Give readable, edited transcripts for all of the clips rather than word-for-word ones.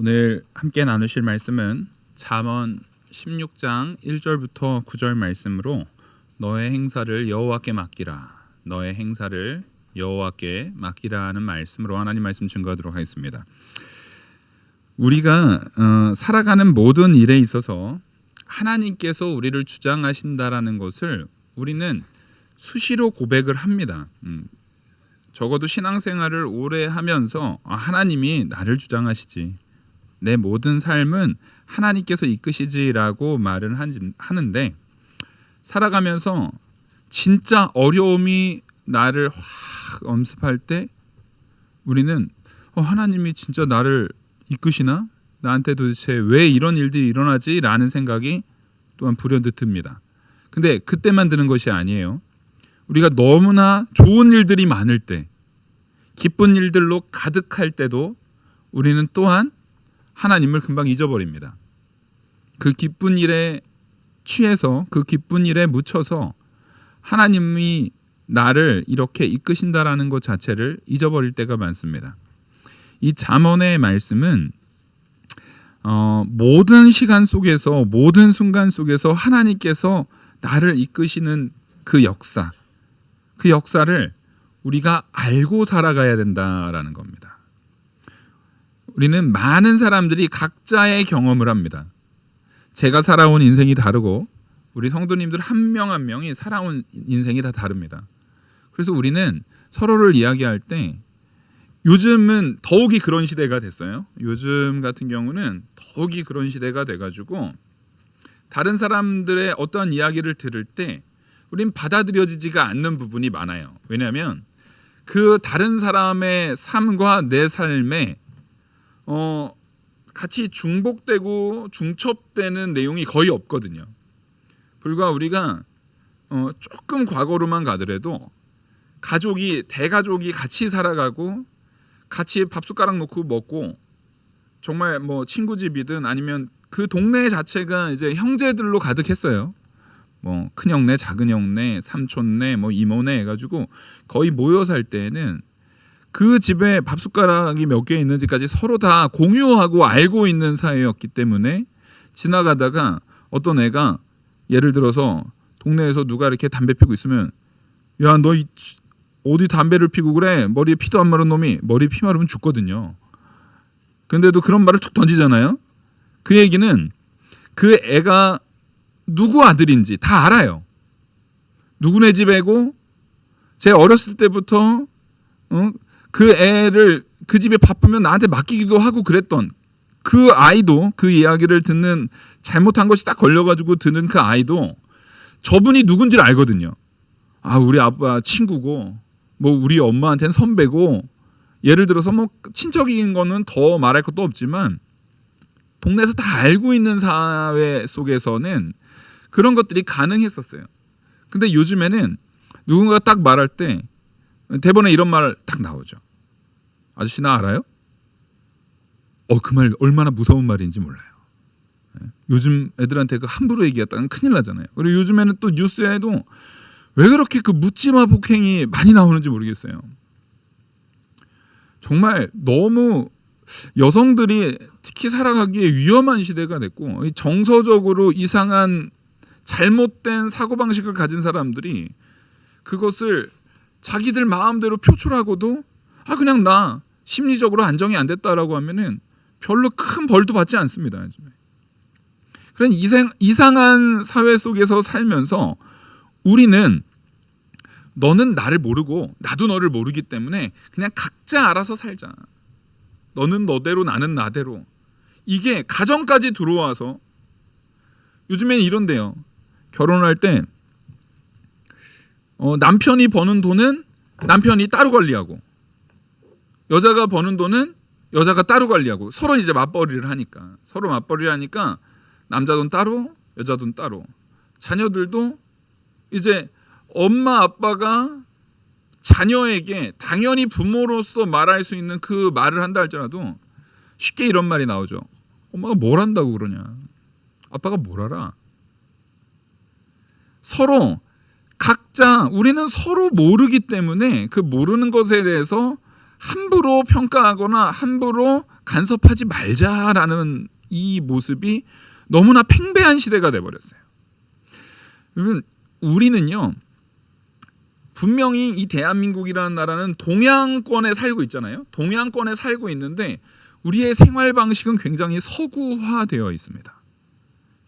오늘 함께 나누실 말씀은 잠언 16장 1절부터 9절 말씀으로 너의 행사를 여호와께 맡기라, 너의 행사를 여호와께 맡기라는 말씀으로 하나님 말씀 증거하도록 하겠습니다. 우리가 살아가는 모든 일에 있어서 하나님께서 우리를 주장하신다라는 것을 우리는 수시로 고백을 합니다. 적어도 신앙생활을 오래 하면서 하나님이 나를 주장하시지, 내 모든 삶은 하나님께서 이끄시지라고 말을 하는데, 살아가면서 진짜 어려움이 나를 확 엄습할 때 우리는 하나님이 진짜 나를 이끄시나? 나한테 도대체 왜 이런 일들이 일어나지? 라는 생각이 또한 불현듯 듭니다. 근데 그때만 드는 것이 아니에요. 우리가 너무나 좋은 일들이 많을 때, 기쁜 일들로 가득할 때도 우리는 또한 하나님을 금방 잊어버립니다. 그 기쁜 일에 취해서, 그 기쁜 일에 묻혀서 하나님이 나를 이렇게 이끄신다라는 것 자체를 잊어버릴 때가 많습니다. 이 잠언의 말씀은 모든 시간 속에서, 모든 순간 속에서 하나님께서 나를 이끄시는 그 역사를 우리가 알고 살아가야 된다라는 겁니다. 우리는 많은 사람들이 각자의 경험을 합니다. 제가 살아온 인생이 다르고 우리 성도님들 한 명 한 명이 살아온 인생이 다 다릅니다. 그래서 우리는 서로를 이야기할 때, 요즘은 더욱이 그런 시대가 됐어요. 요즘 같은 경우는 더욱이 그런 시대가 돼가지고 다른 사람들의 어떤 이야기를 들을 때 우린 받아들여지지가 않는 부분이 많아요. 왜냐하면 그 다른 사람의 삶과 내 삶에 같이 중복되고 중첩되는 내용이 거의 없거든요. 불과 우리가 조금 과거로만 가더라도 대가족이 같이 살아가고 같이 밥숟가락 놓고 먹고, 정말 뭐 친구 집이든 아니면 그 동네 자체가 이제 형제들로 가득했어요. 뭐 큰형네, 작은형네, 삼촌네, 뭐 이모네 해가지고 거의 모여 살 때에는 그 집에 밥숟가락이 몇 개 있는지까지 서로 다 공유하고 알고 있는 사이였기 때문에, 지나가다가 어떤 애가 예를 들어서 동네에서 누가 이렇게 담배 피고 있으면, 야, 너 어디 담배를 피고 그래? 머리에 피도 안 마른 놈이. 머리에 피 마르면 죽거든요. 근데도 그런 말을 툭 던지잖아요. 그 얘기는 그 애가 누구 아들인지 다 알아요. 누구네 집 애고, 제 어렸을 때부터 그 애를 그 집에 바쁘면 나한테 맡기기도 하고 그랬던 그 아이도, 그 이야기를 듣는, 잘못한 것이 딱 걸려가지고 듣는 그 아이도 저분이 누군지를 알거든요. 우리 아빠 친구고, 뭐 우리 엄마한테는 선배고, 예를 들어서 뭐 친척인 거는 더 말할 것도 없지만 동네에서 다 알고 있는 사회 속에서는 그런 것들이 가능했었어요. 근데 요즘에는 누군가 딱 말할 때 대본에 이런 말 딱 나오죠. 아저씨 나 알아요? 그 말 얼마나 무서운 말인지 몰라요. 요즘 애들한테 그 함부로 얘기했다는 큰일 나잖아요. 그리고 요즘에는 또 뉴스에도 왜 그렇게 그 묻지마 폭행이 많이 나오는지 모르겠어요. 정말 너무 여성들이 특히 살아가기에 위험한 시대가 됐고, 정서적으로 이상한 잘못된 사고방식을 가진 사람들이 그것을 자기들 마음대로 표출하고도 그냥 나 심리적으로 안정이 안 됐다라고 하면은 별로 큰 벌도 받지 않습니다. 그런 이상한 사회 속에서 살면서 우리는, 너는 나를 모르고 나도 너를 모르기 때문에 그냥 각자 알아서 살자. 너는 너대로 나는 나대로. 이게 가정까지 들어와서 요즘에는 이런데요. 결혼할 때 남편이 버는 돈은 남편이 따로 관리하고, 여자가 버는 돈은 여자가 따로 관리하고, 서로 이제 맞벌이를 하니까 남자 돈 따로, 여자 돈 따로. 자녀들도 이제 엄마 아빠가 자녀에게 당연히 부모로서 말할 수 있는 그 말을 한다 할지라도 쉽게 이런 말이 나오죠. 엄마가 뭘 한다고 그러냐? 아빠가 뭘 알아? 우리는 서로 모르기 때문에 그 모르는 것에 대해서 함부로 평가하거나 함부로 간섭하지 말자라는 이 모습이 너무나 팽배한 시대가 돼버렸어요. 여러분, 우리는요 분명히 이 대한민국이라는 나라는 동양권에 살고 있잖아요. 동양권에 살고 있는데 우리의 생활 방식은 굉장히 서구화되어 있습니다.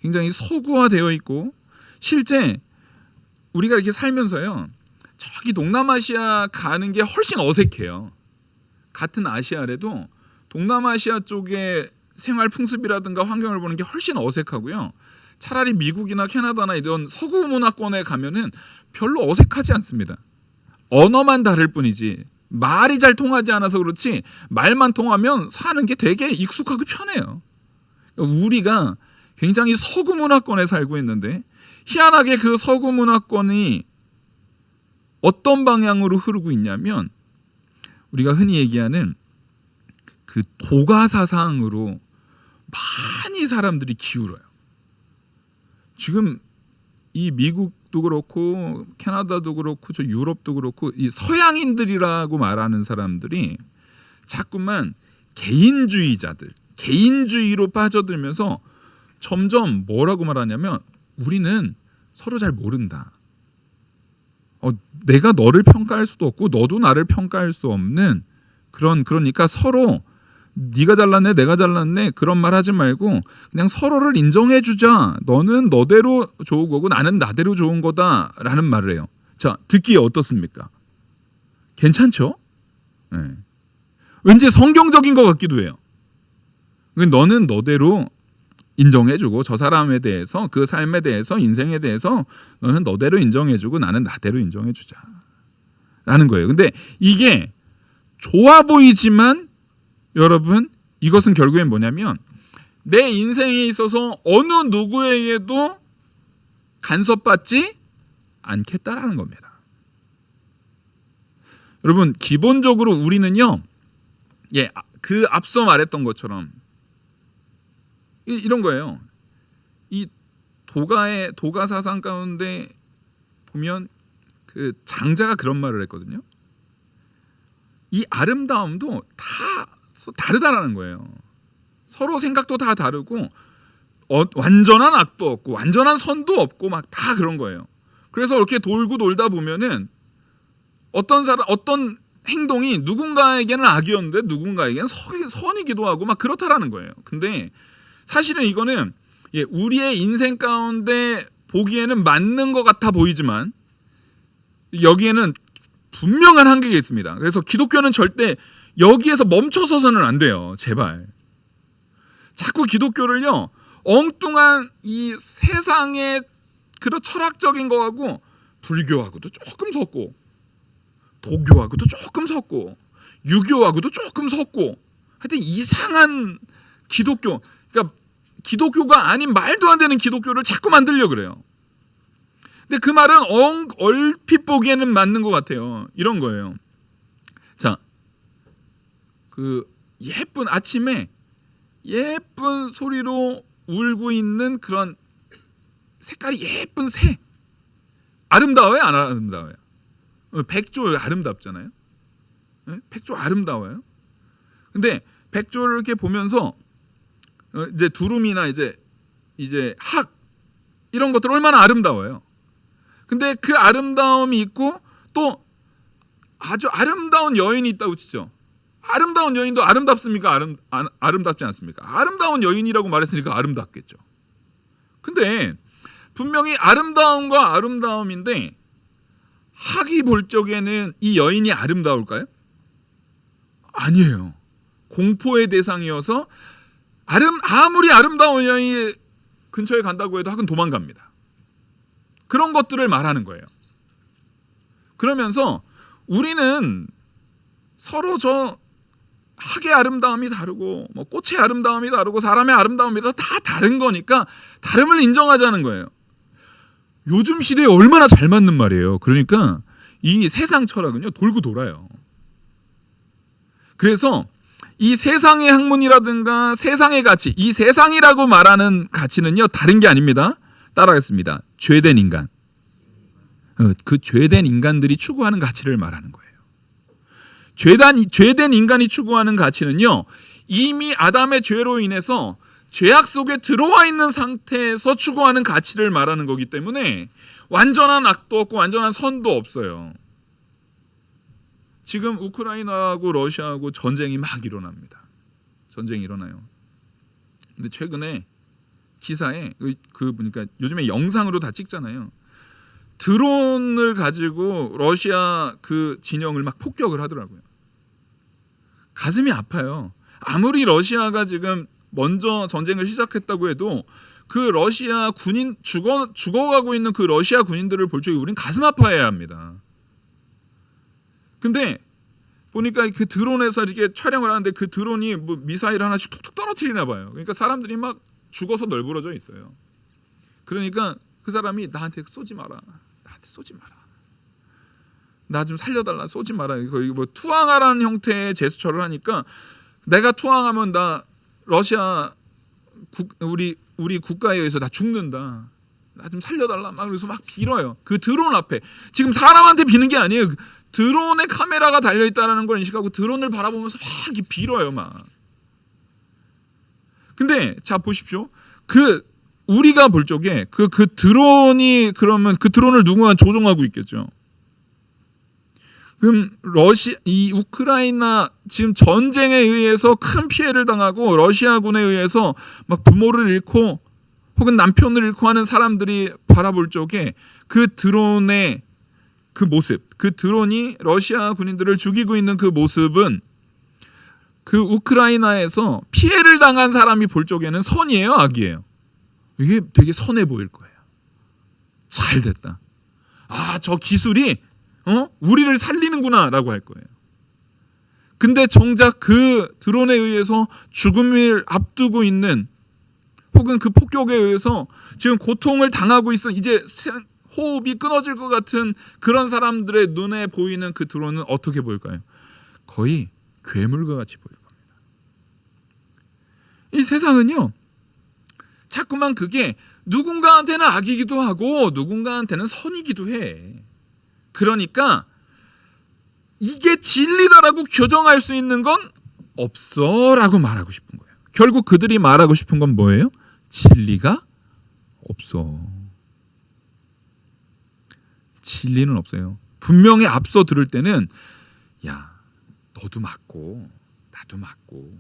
굉장히 서구화되어 있고 실제 우리가 이렇게 살면서요 저기 동남아시아 가는 게 훨씬 어색해요. 같은 아시아래도 동남아시아 쪽의 생활 풍습이라든가 환경을 보는 게 훨씬 어색하고요. 차라리 미국이나 캐나다나 이런 서구 문화권에 가면은 별로 어색하지 않습니다. 언어만 다를 뿐이지 말이 잘 통하지 않아서 그렇지 말만 통하면 사는 게 되게 익숙하고 편해요. 우리가 굉장히 서구 문화권에 살고 있는데 희한하게 그 서구 문화권이 어떤 방향으로 흐르고 있냐면 우리가 흔히 얘기하는 그 도가 사상으로 많이 사람들이 기울어요. 지금 이 미국도 그렇고 캐나다도 그렇고 저 유럽도 그렇고 이 서양인들이라고 말하는 사람들이 자꾸만 개인주의자들, 개인주의로 빠져들면서 점점 뭐라고 말하냐면 우리는 서로 잘 모른다. 내가 너를 평가할 수도 없고 너도 나를 평가할 수 없는 그러니까 서로 네가 잘났네 내가 잘났네 그런 말 하지 말고 그냥 서로를 인정해 주자. 너는 너대로 좋은 거고 나는 나대로 좋은 거다라는 말을 해요. 자, 듣기에 어떻습니까? 괜찮죠? 네. 왠지 성경적인 것 같기도 해요. 너는 너대로 인정해주고 저 사람에 대해서 그 삶에 대해서 인생에 대해서 너는 너대로 인정해주고 나는 나대로 인정해주자 라는 거예요. 근데 이게 좋아 보이지만 여러분 이것은 결국엔 뭐냐면 내 인생에 있어서 어느 누구에게도 간섭받지 않겠다라는 겁니다. 여러분 기본적으로 우리는요 그 앞서 말했던 것처럼 이런 거예요. 이 도가 사상 가운데 보면 그 장자가 그런 말을 했거든요. 이 아름다움도 다 다르다라는 거예요. 서로 생각도 다 다르고 완전한 악도 없고 완전한 선도 없고 막 다 그런 거예요. 그래서 이렇게 돌고 돌다 보면은 어떤 행동이 누군가에게는 악이었는데 누군가에게는 선이기도 하고 막 그렇다라는 거예요. 근데 사실은 이거는 우리의 인생 가운데 보기에는 맞는 것 같아 보이지만 여기에는 분명한 한계가 있습니다. 그래서 기독교는 절대 여기에서 멈춰서서는 안 돼요. 제발. 자꾸 기독교를요 엉뚱한 이 세상의 그런 철학적인 거하고 불교하고도 조금 섞고 도교하고도 조금 섞고 유교하고도 조금 섞고 하여튼 이상한 기독교, 그러니까 기독교가 아닌 말도 안 되는 기독교를 자꾸 만들려고 그래요. 근데 그 말은 얼핏 보기에는 맞는 것 같아요. 이런 거예요. 자, 그 예쁜 아침에 예쁜 소리로 울고 있는 그런 색깔이 예쁜 새 아름다워요? 안 아름다워요? 백조 아름답잖아요. 백조 아름다워요. 근데 백조를 이렇게 보면서 이제 두루미나 이제 학 이런 것들 얼마나 아름다워요. 근데 그 아름다움이 있고 또 아주 아름다운 여인이 있다고 치죠. 아름다운 여인도 아름답습니까? 아름답지 않습니까? 아름다운 여인이라고 말했으니까 아름답겠죠. 근데 분명히 아름다움과 아름다움인데 학이 볼 적에는 이 여인이 아름다울까요? 아니에요. 공포의 대상이어서 아무리 아름다운 여인이 근처에 간다고 해도 학은 도망갑니다. 그런 것들을 말하는 거예요. 그러면서 우리는 서로 저 학의 아름다움이 다르고 뭐 꽃의 아름다움이 다르고 사람의 아름다움이 다 다른 거니까 다름을 인정하자는 거예요. 요즘 시대에 얼마나 잘 맞는 말이에요. 그러니까 이 세상 철학은요 돌고 돌아요. 그래서 이 세상의 학문이라든가 세상의 가치, 이 세상이라고 말하는 가치는요 다른 게 아닙니다. 따라하겠습니다. 죄된 인간. 그 죄된 인간들이 추구하는 가치를 말하는 거예요. 죄된 인간이 추구하는 가치는요, 이미 아담의 죄로 인해서 죄악 속에 들어와 있는 상태에서 추구하는 가치를 말하는 거기 때문에 완전한 악도 없고 완전한 선도 없어요. 지금 우크라이나하고 러시아하고 전쟁이 막 일어납니다. 전쟁이 일어나요. 근데 최근에 기사에 보니까 요즘에 영상으로 다 찍잖아요. 드론을 가지고 러시아 그 진영을 막 폭격을 하더라고요. 가슴이 아파요. 아무리 러시아가 지금 먼저 전쟁을 시작했다고 해도 그 러시아 군인 죽어가고 있는 그 러시아 군인들을 볼 적에 우린 가슴 아파해야 합니다. 근데 보니까 그 드론에서 이렇게 촬영을 하는데 그 드론이 뭐 미사일 하나씩 툭툭 떨어뜨리나 봐요. 그러니까 사람들이 막 죽어서 널브러져 있어요. 그러니까 그 사람이 나한테 쏘지 마라. 나한테 쏘지 마라. 나 좀 살려달라. 쏘지 마라. 거의 뭐 투항하라는 형태의 제스처를 하니까 내가 투항하면 나 러시아 우리 국가에 의해서 나 죽는다. 나 좀 살려달라. 막 그래서 막 빌어요. 그 드론 앞에. 지금 사람한테 비는 게 아니에요. 드론에 카메라가 달려 있다는 걸 인식하고 드론을 바라보면서 막 이렇게 빌어요, 막. 근데 자 보십시오. 우리가 볼 적에 그 드론이 그러면 그 드론을 누군가 조종하고 있겠죠. 그럼 이 우크라이나 지금 전쟁에 의해서 큰 피해를 당하고 러시아군에 의해서 막 부모를 잃고 혹은 남편을 잃고 하는 사람들이 바라볼 적에 그 드론의 그 모습, 그 드론이 러시아 군인들을 죽이고 있는 그 모습은 그 우크라이나에서 피해를 당한 사람이 볼 적에는 선이에요, 악이에요? 이게 되게 선해 보일 거예요. 잘 됐다. 아, 저 기술이 우리를 살리는구나라고 할 거예요. 근데 정작 그 드론에 의해서 죽음을 앞두고 있는 혹은 그 폭격에 의해서 지금 고통을 당하고 있어 이제 호흡이 끊어질 것 같은 그런 사람들의 눈에 보이는 그 드론은 어떻게 보일까요? 거의 괴물과 같이 보일 겁니다. 이 세상은요, 자꾸만 그게 누군가한테는 악이기도 하고 누군가한테는 선이기도 해. 그러니까 이게 진리다라고 규정할 수 있는 건 없어라고 말하고 싶은 거예요. 결국 그들이 말하고 싶은 건 뭐예요? 진리가 없어. 진리는 없어요. 분명히 앞서 들을 때는 야, 너도 맞고 나도 맞고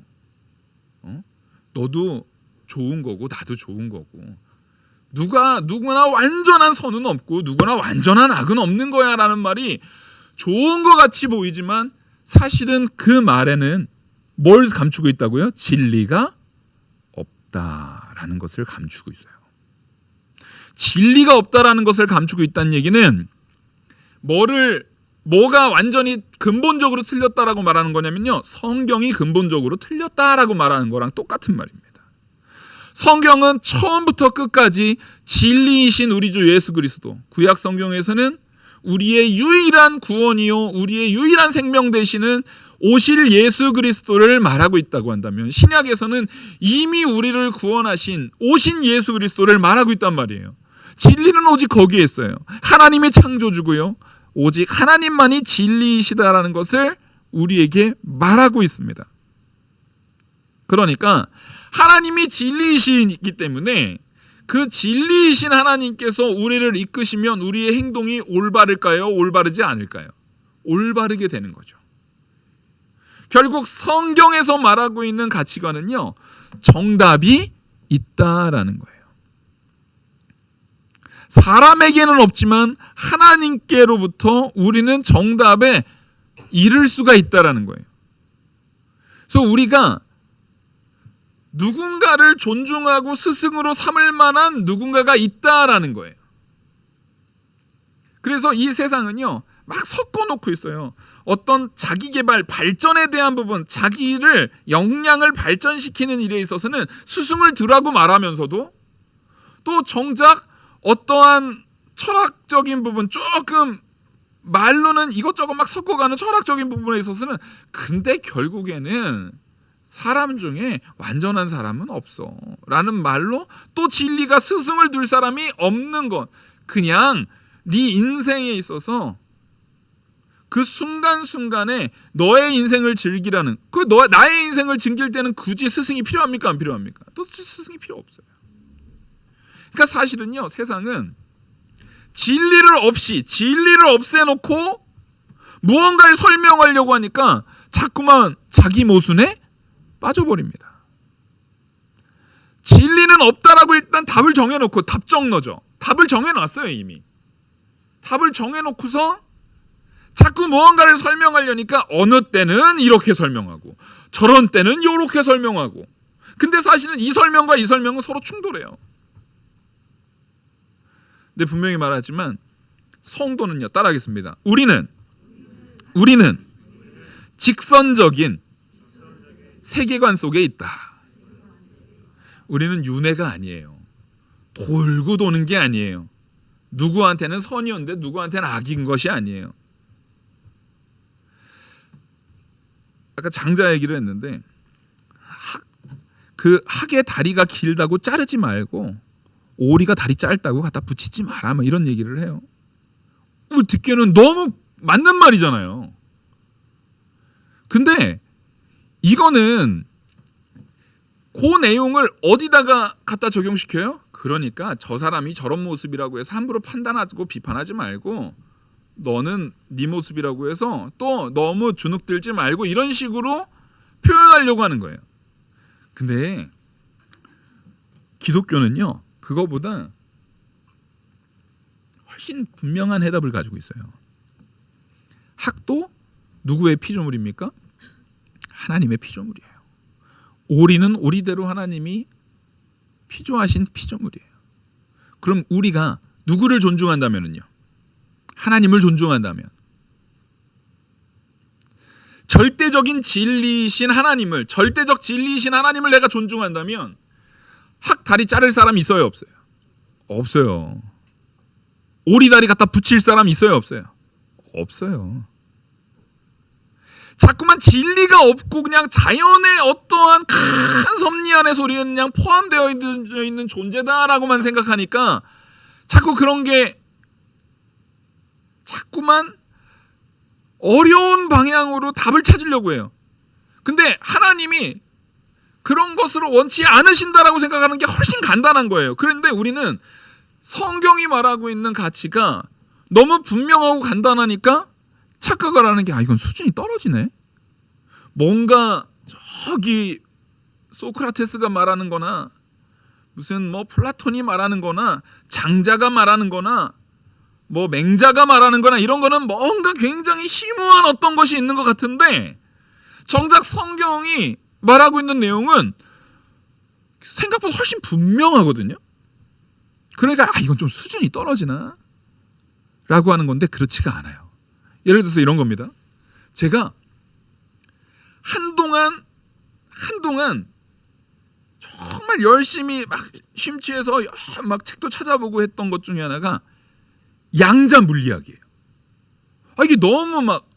너도 좋은 거고 나도 좋은 거고 누구나 완전한 선은 없고 누구나 완전한 악은 없는 거야 라는 말이 좋은 것 같이 보이지만 사실은 그 말에는 뭘 감추고 있다고요? 진리가 없다라는 것을 감추고 있어요. 진리가 없다라는 것을 감추고 있다는 얘기는 뭐가 완전히 근본적으로 틀렸다라고 말하는 거냐면요, 성경이 근본적으로 틀렸다라고 말하는 거랑 똑같은 말입니다. 성경은 처음부터 끝까지 진리이신 우리 주 예수 그리스도, 구약 성경에서는 우리의 유일한 구원이요 우리의 유일한 생명 되시는 오실 예수 그리스도를 말하고 있다고 한다면, 신약에서는 이미 우리를 구원하신 오신 예수 그리스도를 말하고 있단 말이에요. 진리는 오직 거기에 있어요. 하나님이 창조주고요, 오직 하나님만이 진리이시다라는 것을 우리에게 말하고 있습니다. 그러니까 하나님이 진리이시기 때문에 그 진리이신 하나님께서 우리를 이끄시면 우리의 행동이 올바를까요? 올바르지 않을까요? 올바르게 되는 거죠. 결국 성경에서 말하고 있는 가치관은요, 정답이 있다라는 거예요. 사람에게는 없지만 하나님께로부터 우리는 정답에 이를 수가 있다라는 거예요. 그래서 우리가 누군가를 존중하고 스승으로 삼을 만한 누군가가 있다라는 거예요. 그래서 이 세상은요, 막 섞어놓고 있어요. 어떤 자기개발, 발전에 대한 부분, 자기를 역량을 발전시키는 일에 있어서는 스승을 두라고 말하면서도 또 정작 어떠한 철학적인 부분, 조금 말로는 이것저것 막 섞어가는 철학적인 부분에 있어서는 근데 결국에는 사람 중에 완전한 사람은 없어 라는 말로 또 진리가 스승을 둘 사람이 없는 것, 그냥 네 인생에 있어서 그 순간순간에 너의 인생을 즐기라는, 나의 인생을 즐길 때는 굳이 스승이 필요합니까? 안 필요합니까? 또 스승이 필요 없어요. 그러니까 사실은요, 세상은 진리를 없애놓고 무언가를 설명하려고 하니까 자꾸만 자기 모순에 빠져버립니다. 진리는 없다라고 일단 답을 정해놓고 답정너죠. 답을 정해놨어요. 이미 답을 정해놓고서 자꾸 무언가를 설명하려니까 어느 때는 이렇게 설명하고 저런 때는 이렇게 설명하고, 근데 사실은 이 설명과 이 설명은 서로 충돌해요. 근데 분명히 말하지만 성도는요, 따라하겠습니다. 우리는 직선적인 세계관 속에 있다. 우리는 윤회가 아니에요. 돌고 도는 게 아니에요. 누구한테는 선이었는데 누구한테는 악인 것이 아니에요. 아까 장자 얘기를 했는데 그 학의 다리가 길다고 자르지 말고 오리가 다리 짧다고 갖다 붙이지 마라, 뭐 이런 얘기를 해요. 우리 듣기에는 너무 맞는 말이잖아요. 근데 이거는 그 내용을 어디다가 갖다 적용시켜요? 그러니까 저 사람이 저런 모습이라고 해서 함부로 판단하고 비판하지 말고, 너는 네 모습이라고 해서 또 너무 주눅들지 말고, 이런 식으로 표현하려고 하는 거예요. 근데 기독교는요, 그거보다 훨씬 분명한 해답을 가지고 있어요. 학도 누구의 피조물입니까? 하나님의 피조물이에요. 오리는 오리대로 하나님이 피조하신 피조물이에요. 그럼 우리가 누구를 존중한다면요? 하나님을 존중한다면, 절대적 진리이신 하나님을 내가 존중한다면 학 다리 자를 사람 있어요, 없어요? 없어요. 오리 다리 갖다 붙일 사람 있어요, 없어요? 없어요. 자꾸만 진리가 없고 그냥 자연의 어떠한 큰 섭리 안에서 우리는 그냥 포함되어 있는 존재다라고만 생각하니까 자꾸 그런 게 자꾸만 어려운 방향으로 답을 찾으려고 해요. 근데 하나님이 그런 것을 원치 않으신다라고 생각하는 게 훨씬 간단한 거예요. 그런데 우리는 성경이 말하고 있는 가치가 너무 분명하고 간단하니까 착각을 하는 게, 이건 수준이 떨어지네. 뭔가 저기 소크라테스가 말하는 거나 무슨 뭐 플라톤이 말하는 거나 장자가 말하는 거나 뭐 맹자가 말하는 거나 이런 거는 뭔가 굉장히 심오한 어떤 것이 있는 것 같은데, 정작 성경이 말하고 있는 내용은 생각보다 훨씬 분명하거든요. 그러니까 이건 좀 수준이 떨어지나? 라고 하는 건데 그렇지가 않아요. 예를 들어서 이런 겁니다. 제가 한동안 정말 열심히 막 심취해서 막 책도 찾아보고 했던 것 중에 하나가 양자 물리학이에요. 이게 너무 막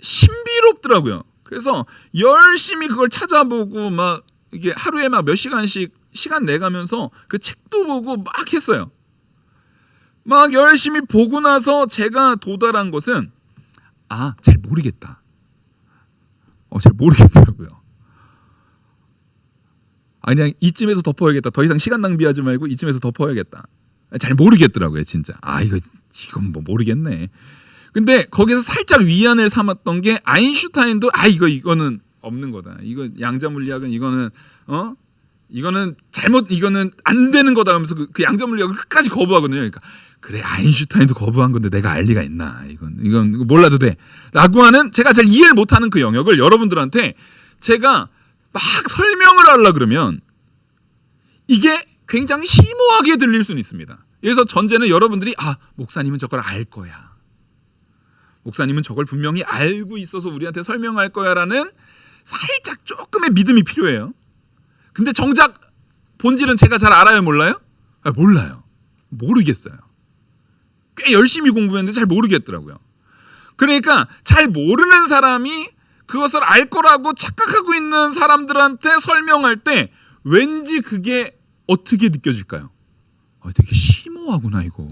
신비롭더라고요. 그래서 열심히 그걸 찾아보고 막 이게 하루에 막 몇 시간씩 시간 내가면서 그 책도 보고 막 했어요. 막 열심히 보고 나서 제가 도달한 것은 잘 모르겠다. 잘 모르겠더라고요. 그냥 이쯤에서 덮어야겠다. 더 이상 시간 낭비하지 말고 이쯤에서 덮어야겠다. 잘 모르겠더라고요, 진짜. 이건 뭐 모르겠네. 근데 거기서 살짝 위안을 삼았던 게 아인슈타인도 이거는 없는 거다. 이거 양자 물리학은 이거는 이거는 안 되는 거다 하면서 그 양자 물리학을 끝까지 거부하거든요. 그러니까 그래, 아인슈타인도 거부한 건데 내가 알 리가 있나? 이건 몰라도 돼라고 하는, 제가 잘 이해를 못하는 그 영역을 여러분들한테 제가 막 설명을 하려 그러면 이게 굉장히 심오하게 들릴 수는 있습니다. 그래서 전제는 여러분들이 목사님은 저걸 알 거야. 목사님은 저걸 분명히 알고 있어서 우리한테 설명할 거야라는 살짝 조금의 믿음이 필요해요. 근데 정작 본질은 제가 잘 알아요, 몰라요? 몰라요. 모르겠어요. 꽤 열심히 공부했는데 잘 모르겠더라고요. 그러니까 잘 모르는 사람이 그것을 알 거라고 착각하고 있는 사람들한테 설명할 때 왠지 그게 어떻게 느껴질까요? 되게 심오하구나 이거.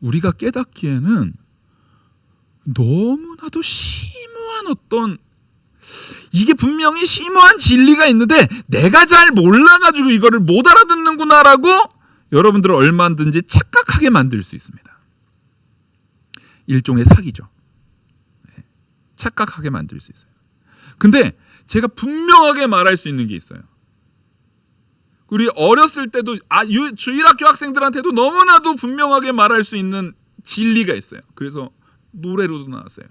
우리가 깨닫기에는 너무나도 심오한 어떤, 이게 분명히 심오한 진리가 있는데 내가 잘 몰라가지고 이거를 못 알아듣는구나라고 여러분들을 얼마든지 착각하게 만들 수 있습니다. 일종의 사기죠. 착각하게 만들 수 있어요. 근데 제가 분명하게 말할 수 있는 게 있어요. 우리 어렸을 때도 주일학교 학생들한테도 너무나도 분명하게 말할 수 있는 진리가 있어요. 그래서 노래로도 나왔어요.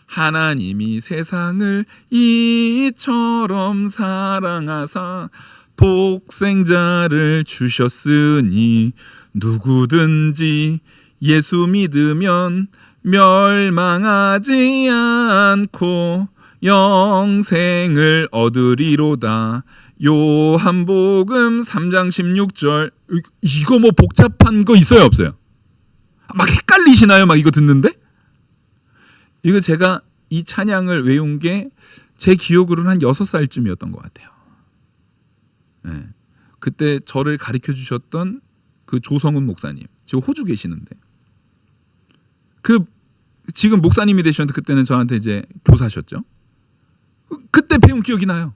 하나님이 세상을 이처럼 사랑하사 독생자를 주셨으니 누구든지 예수 믿으면 멸망하지 않고 영생을 얻으리로다. 요한복음 3장 16절. 이거 뭐 복잡한 거 있어요 없어요? 막 헷갈리시나요? 막 이거 듣는데? 이거 제가 이 찬양을 외운 게 제 기억으로는 한 6살쯤이었던 것 같아요. 네. 그때 저를 가르쳐 주셨던 그 조성훈 목사님, 지금 호주 계시는데, 지금 목사님이 되셨는데 그때는 저한테 이제 교사셨죠. 그때 배운 기억이 나요.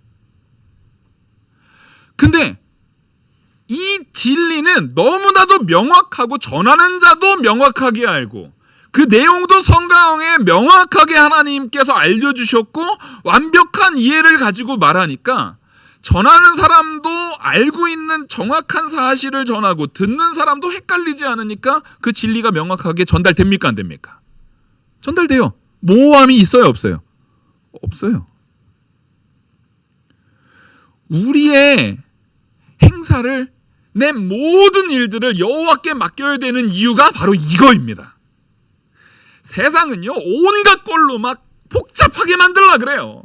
근데 이 진리는 너무나도 명확하고 전하는 자도 명확하게 알고 그 내용도 성경에 명확하게 하나님께서 알려주셨고 완벽한 이해를 가지고 말하니까 전하는 사람도 알고 있는 정확한 사실을 전하고 듣는 사람도 헷갈리지 않으니까 그 진리가 명확하게 전달됩니까? 안 됩니까? 전달돼요. 모호함이 있어요 없어요? 없어요. 우리의 행사를, 내 모든 일들을 여호와께 맡겨야 되는 이유가 바로 이거입니다. 세상은요 온갖 걸로 막 복잡하게 만들려고 그래요.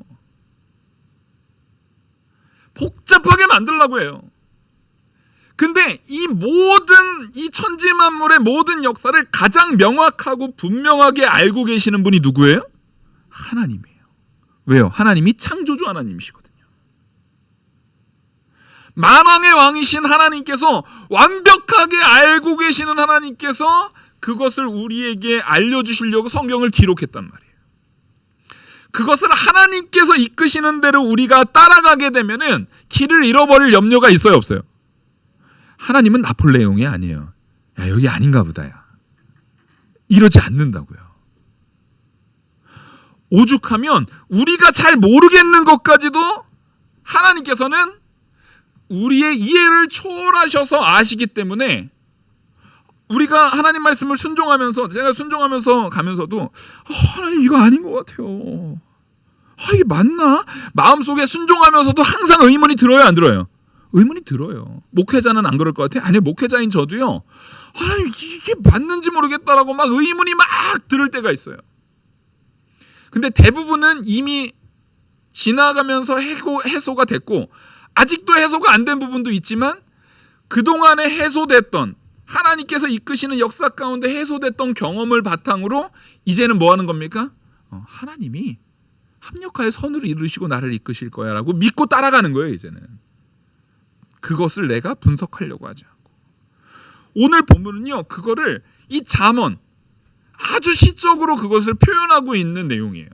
복잡하게 만들려고 해요. 근데 이 모든 이 천지 만물의 모든 역사를 가장 명확하고 분명하게 알고 계시는 분이 누구예요? 하나님이에요. 왜요? 하나님이 창조주 하나님이시거든요. 만왕의 왕이신 하나님께서, 완벽하게 알고 계시는 하나님께서 그것을 우리에게 알려주시려고 성경을 기록했단 말이에요. 그것을 하나님께서 이끄시는 대로 우리가 따라가게 되면은 길을 잃어버릴 염려가 있어요 없어요? 하나님은 나폴레옹이 아니에요. 야, 여기 아닌가 보다야. 이러지 않는다고요. 오죽하면 우리가 잘 모르겠는 것까지도 하나님께서는 우리의 이해를 초월하셔서 아시기 때문에 우리가 하나님 말씀을 순종하면서, 제가 순종하면서 가면서도 하나님 이거 아닌 것 같아요. 이게 맞나? 마음속에 순종하면서도 항상 의문이 들어요 안 들어요? 의문이 들어요. 목회자는 안 그럴 것 같아요? 아니, 목회자인 저도요, 하나님 이게 맞는지 모르겠다라고 막 의문이 막 들을 때가 있어요. 근데 대부분은 이미 지나가면서 해소가 됐고 아직도 해소가 안 된 부분도 있지만 그동안에 해소됐던, 하나님께서 이끄시는 역사 가운데 해소됐던 경험을 바탕으로 이제는 뭐 하는 겁니까? 하나님이 합력하여 선을 이루시고 나를 이끄실 거야 라고 믿고 따라가는 거예요. 이제는 그것을 내가 분석하려고 하지 않고, 오늘 본문은요 그거를, 이 잠언 아주 시적으로 그것을 표현하고 있는 내용이에요.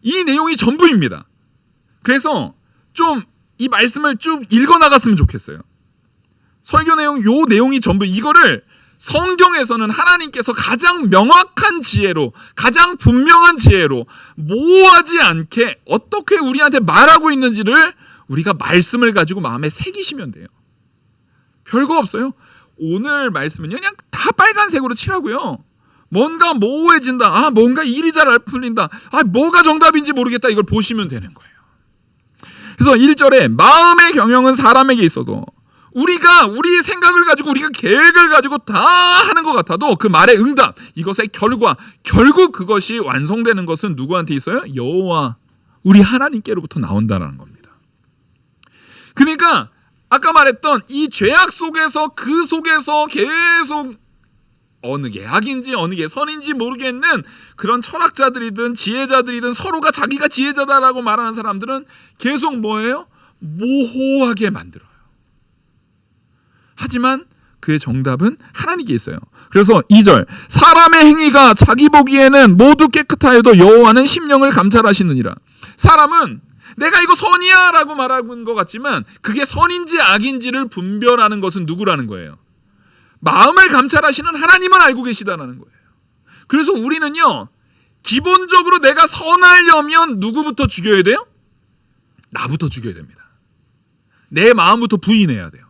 이 내용이 전부입니다. 그래서 좀 이 말씀을 쭉 읽어나갔으면 좋겠어요. 설교 내용, 요 내용이 전부, 이거를 성경에서는 하나님께서 가장 명확한 지혜로, 가장 분명한 지혜로 모호하지 않게 어떻게 우리한테 말하고 있는지를 우리가 말씀을 가지고 마음에 새기시면 돼요. 별거 없어요. 오늘 말씀은요 그냥 다 빨간색으로 칠하고요, 뭔가 모호해진다, 뭔가 일이 잘 안 풀린다, 뭐가 정답인지 모르겠다, 이걸 보시면 되는 거예요. 그래서 1절에 마음의 경영은 사람에게 있어도, 우리가 우리의 생각을 가지고 우리가 계획을 가지고 다 하는 것 같아도 그 말의 응답, 이것의 결과, 결국 그것이 완성되는 것은 누구한테 있어요? 여호와, 우리 하나님께로부터 나온다는 겁니다. 그러니까 아까 말했던 이 죄악 속에서, 그 속에서 계속 어느 게 악인지 어느 게 선인지 모르겠는 그런 철학자들이든 지혜자들이든 서로가 자기가 지혜자다라고 말하는 사람들은 계속 뭐예요? 모호하게 만들어요. 하지만 그의 정답은 하나님께 있어요. 그래서 2절, 사람의 행위가 자기 보기에는 모두 깨끗하여도 여호와는 심령을 감찰하시느니라. 사람은 내가 이거 선이야 라고 말하는 것 같지만 그게 선인지 악인지를 분별하는 것은 누구라는 거예요? 마음을 감찰하시는 하나님은 알고 계시다는 거예요. 그래서 우리는요, 기본적으로 내가 선하려면 누구부터 죽여야 돼요? 나부터 죽여야 됩니다. 내 마음부터 부인해야 돼요.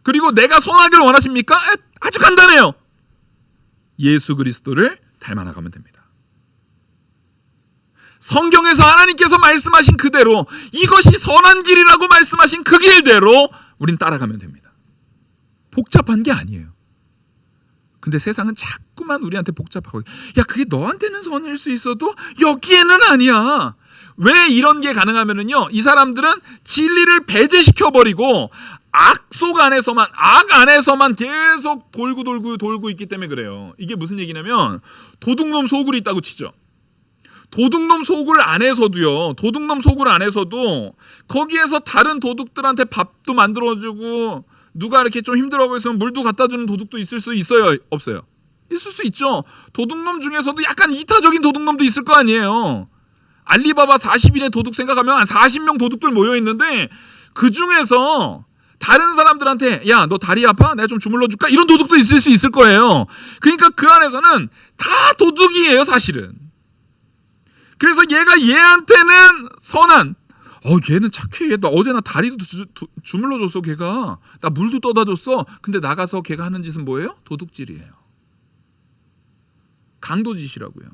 그리고 내가 선하기를 원하십니까? 아주 간단해요. 예수 그리스도를 닮아나가면 됩니다. 성경에서 하나님께서 말씀하신 그대로, 이것이 선한 길이라고 말씀하신 그 길대로 우린 따라가면 됩니다. 복잡한 게 아니에요. 근데 세상은 자꾸만 우리한테 복잡하고, 야, 그게 너한테는 선일 수 있어도 여기에는 아니야. 왜 이런 게 가능하면은요, 이 사람들은 진리를 배제시켜버리고 악 안에서만 계속 돌고 있기 때문에 그래요. 이게 무슨 얘기냐면, 도둑놈 소굴이 있다고 치죠. 도둑놈 소굴 안에서도 거기에서 다른 도둑들한테 밥도 만들어주고, 누가 이렇게 좀 힘들어 보였으면 물도 갖다 주는 도둑도 있을 수 있어요? 없어요? 있을 수 있죠. 도둑놈 중에서도 약간 이타적인 도둑놈도 있을 거 아니에요. 알리바바 40인의 도둑 생각하면 한 40명 도둑들 모여 있는데, 그 중에서 다른 사람들한테 야, 너 다리 아파? 내가 좀 주물러 줄까? 이런 도둑도 있을 수 있을 거예요. 그러니까 그 안에서는 다 도둑이에요, 사실은. 그래서 얘한테는 선한, 얘는 착해. 나 어제 나 다리도 주물러 줬어, 걔가. 나 물도 떠다 줬어. 근데 나가서 걔가 하는 짓은 뭐예요? 도둑질이에요. 강도짓이라고요.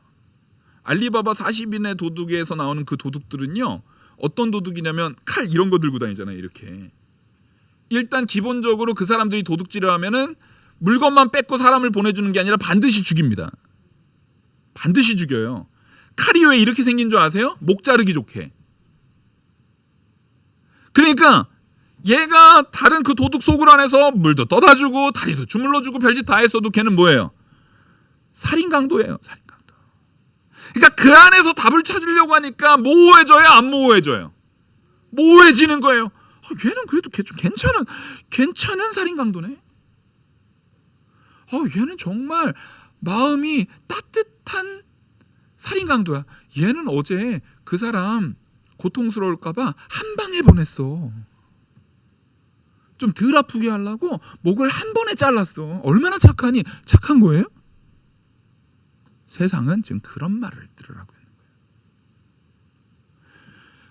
알리바바 40인의 도둑에서 나오는 그 도둑들은요, 어떤 도둑이냐면 칼 이런 거 들고 다니잖아요, 이렇게. 일단 기본적으로 그 사람들이 도둑질을 하면은 물건만 뺏고 사람을 보내주는 게 아니라 반드시 죽입니다. 반드시 죽여요. 칼이 왜 이렇게 생긴 줄 아세요? 목 자르기 좋게. 그러니까 얘가 다른 그 도둑 소굴 안에서 물도 떠다 주고 다리도 주물러 주고 별짓 다 했어도 걔는 뭐예요? 살인강도예요. 살인강도. 그러니까 그 안에서 답을 찾으려고 하니까 모호해져요, 안 모호해져요? 모호해지는 거예요. 얘는 그래도 좀 괜찮은 살인강도네. 얘는 정말 마음이 따뜻한 살인강도야. 얘는 어제 그 사람 고통스러울까봐 한 방에 보냈어. 좀 덜 아프게 하려고 목을 한 번에 잘랐어. 얼마나 착하니? 착한 거예요? 세상은 지금 그런 말을 들으라고 하는 거예요.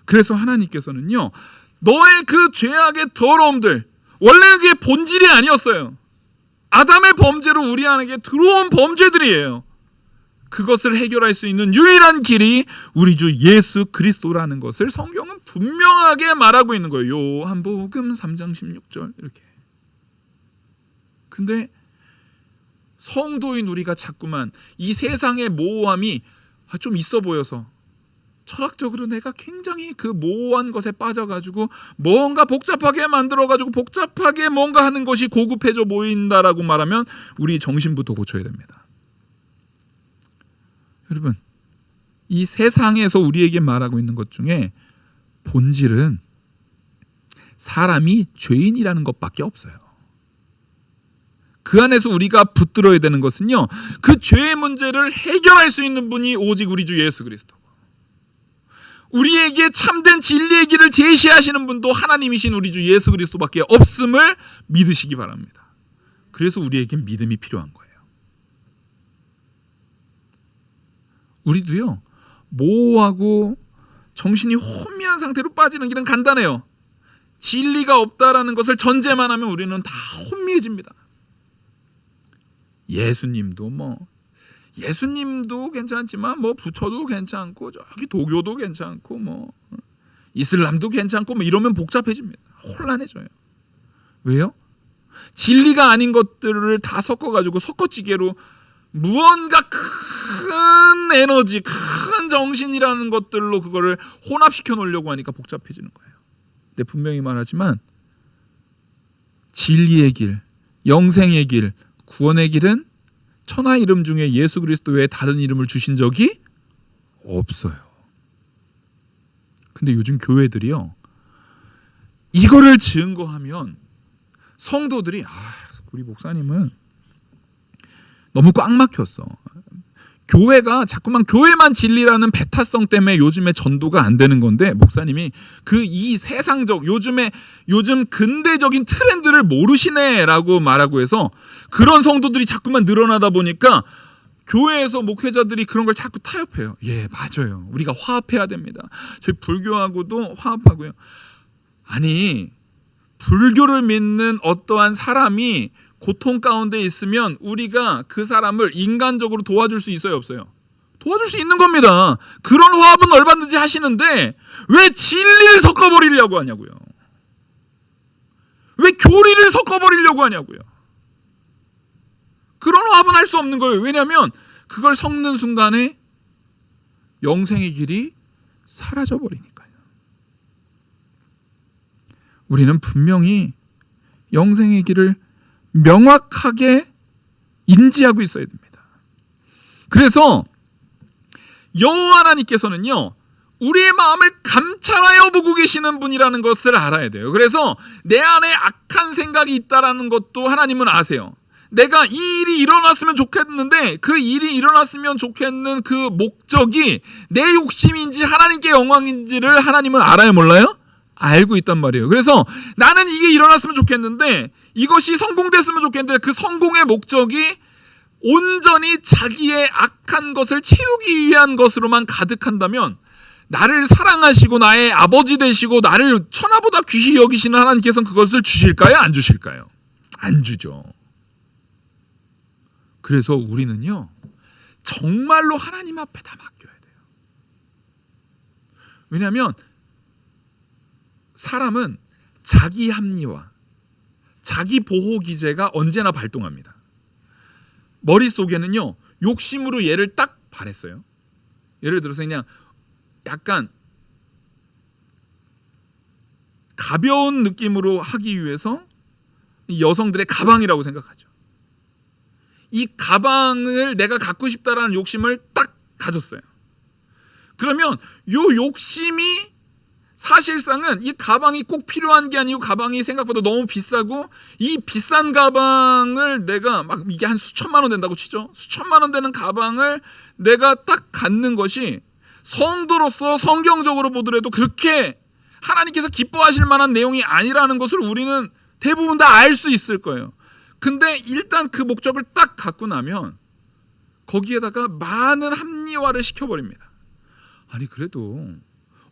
그래서 하나님께서는요, 너의 그 죄악의 더러움들, 원래 그게 본질이 아니었어요. 아담의 범죄로 우리 안에게 들어온 범죄들이에요. 그것을 해결할 수 있는 유일한 길이 우리 주 예수 그리스도라는 것을 성경은 분명하게 말하고 있는 거예요. 요한복음 3장 16절 이렇게. 근데 성도인 우리가 자꾸만 이 세상의 모호함이 좀 있어 보여서, 철학적으로 내가 굉장히 그 모호한 것에 빠져가지고 뭔가 복잡하게 만들어가지고 복잡하게 뭔가 하는 것이 고급해져 보인다라고 말하면 우리 정신부터 고쳐야 됩니다. 여러분, 이 세상에서 우리에게 말하고 있는 것 중에 본질은 사람이 죄인이라는 것밖에 없어요. 그 안에서 우리가 붙들어야 되는 것은요, 그 죄의 문제를 해결할 수 있는 분이 오직 우리 주 예수 그리스도. 우리에게 참된 진리의 길을 제시하시는 분도 하나님이신 우리 주 예수 그리스도밖에 없음을 믿으시기 바랍니다. 그래서 우리에게 믿음이 필요한 거예요. 우리도요, 모호하고 정신이 혼미한 상태로 빠지는 길은 간단해요. 진리가 없다라는 것을 전제만 하면 우리는 다 혼미해집니다. 예수님도 괜찮지만 부처도 괜찮고 저기 도교도 괜찮고 이슬람도 괜찮고 이러면 복잡해집니다. 혼란해져요. 왜요? 진리가 아닌 것들을 다 섞어가지고 섞어찌개로 무언가 큰 에너지, 큰 정신이라는 것들로 그거를 혼합시켜 놓으려고 하니까 복잡해지는 거예요. 근데 분명히 말하지만 진리의 길, 영생의 길, 구원의 길은 천하 이름 중에 예수 그리스도 외에 다른 이름을 주신 적이 없어요. 근데 요즘 교회들이요, 이거를 증거하면 성도들이 우리 목사님은 너무 꽉 막혔어. 교회가 자꾸만 교회만 진리라는 배타성 때문에 요즘에 전도가 안 되는 건데, 목사님이 그 이 세상적 요즘 근대적인 트렌드를 모르시네라고 말하고 해서 그런 성도들이 자꾸만 늘어나다 보니까 교회에서 목회자들이 그런 걸 자꾸 타협해요. 예, 맞아요. 우리가 화합해야 됩니다. 저희 불교하고도 화합하고요. 아니, 불교를 믿는 어떠한 사람이 고통 가운데 있으면 우리가 그 사람을 인간적으로 도와줄 수 있어요, 없어요? 도와줄 수 있는 겁니다. 그런 화합은 얼마든지 하시는데 왜 진리를 섞어버리려고 하냐고요. 왜 교리를 섞어버리려고 하냐고요. 그런 화합은 할 수 없는 거예요. 왜냐하면 그걸 섞는 순간에 영생의 길이 사라져버리니까요. 우리는 분명히 영생의 길을 명확하게 인지하고 있어야 됩니다. 그래서 여호와 하나님께서는요, 우리의 마음을 감찰하여 보고 계시는 분이라는 것을 알아야 돼요. 그래서 내 안에 악한 생각이 있다라는 것도 하나님은 아세요. 내가 이 일이 일어났으면 좋겠는데 그 일이 일어났으면 좋겠는 그 목적이 내 욕심인지 하나님께 영광인지를 하나님은 알아요, 몰라요? 알고 있단 말이에요. 그래서 나는 이게 일어났으면 좋겠는데, 이것이 성공됐으면 좋겠는데 그 성공의 목적이 온전히 자기의 악한 것을 채우기 위한 것으로만 가득한다면, 나를 사랑하시고 나의 아버지 되시고 나를 천하보다 귀히 여기시는 하나님께서는 그것을 주실까요? 안 주실까요? 안 주죠. 그래서 우리는요, 정말로 하나님 앞에 다 맡겨야 돼요. 왜냐하면 사람은 자기 합리화, 자기 보호 기제가 언제나 발동합니다. 머릿속에는요, 욕심으로 얘를 딱 바랬어요. 예를 들어서 그냥 약간 가벼운 느낌으로 하기 위해서 이 여성들의 가방이라고 생각하죠. 이 가방을 내가 갖고 싶다라는 욕심을 딱 가졌어요. 그러면 요 욕심이 사실상은 이 가방이 꼭 필요한 게 아니고 가방이 생각보다 너무 비싸고, 이 비싼 가방을 내가 막 이게 한 수천만 원 된다고 치죠. 수천만 원 되는 가방을 내가 딱 갖는 것이 성도로서 성경적으로 보더라도 그렇게 하나님께서 기뻐하실 만한 내용이 아니라는 것을 우리는 대부분 다 알 수 있을 거예요. 근데 일단 그 목적을 딱 갖고 나면 거기에다가 많은 합리화를 시켜버립니다. 아니, 그래도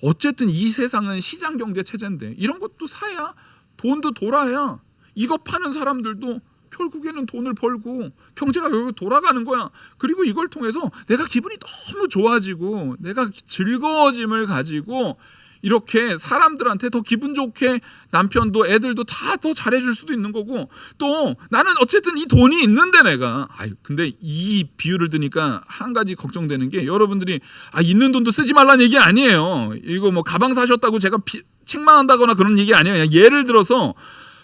어쨌든 이 세상은 시장 경제 체제인데 이런 것도 사야 돈도 돌아야 이거 파는 사람들도 결국에는 돈을 벌고 경제가 여기 돌아가는 거야. 그리고 이걸 통해서 내가 기분이 너무 좋아지고 내가 즐거워짐을 가지고 이렇게 사람들한테 더 기분 좋게 남편도 애들도 다 더 잘해줄 수도 있는 거고, 또 나는 어쨌든 이 돈이 있는데 내가 근데 이 비유를 드니까 한 가지 걱정되는 게, 여러분들이 있는 돈도 쓰지 말라는 얘기 아니에요. 이거 뭐 가방 사셨다고 제가 책망한다거나 그런 얘기 아니에요. 그냥 예를 들어서